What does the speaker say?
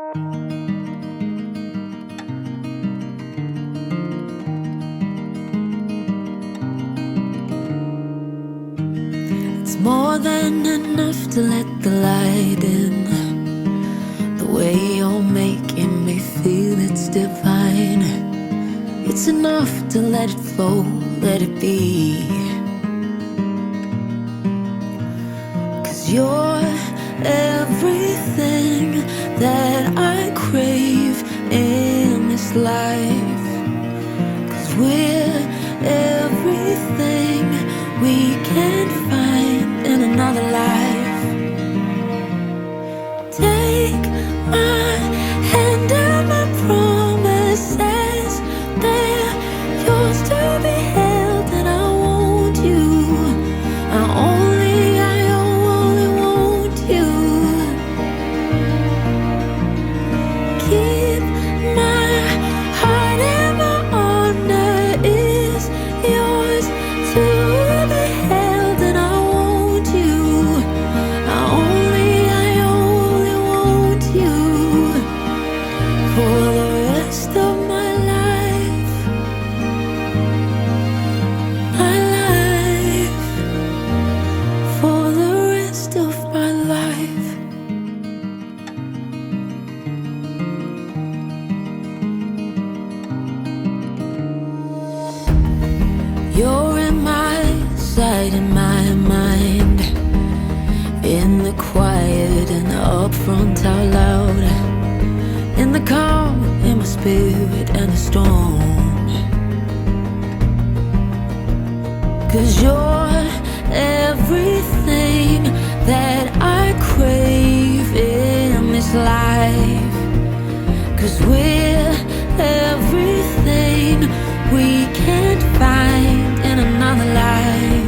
It's more than enough to let the light in. The way you're making me feel, it's divine. It's enough to let it flow, let it be. 'Cause you're everything that I crave in this life. 'Cause we're everything we can't find in another life. Take my hand and my promises, they're yours to be held, and I want you. I only want you. Keep my heart and my honor is yours to be held, and I want you. I only want you for the rest of my life. My life, for the rest of my life. You're in my sight, in my mind, in the quiet and up front out loud, in the calm, in my spirit and the storm. 'Cause you're everything that I crave in this life. 'Cause we're everything we can't find in another life.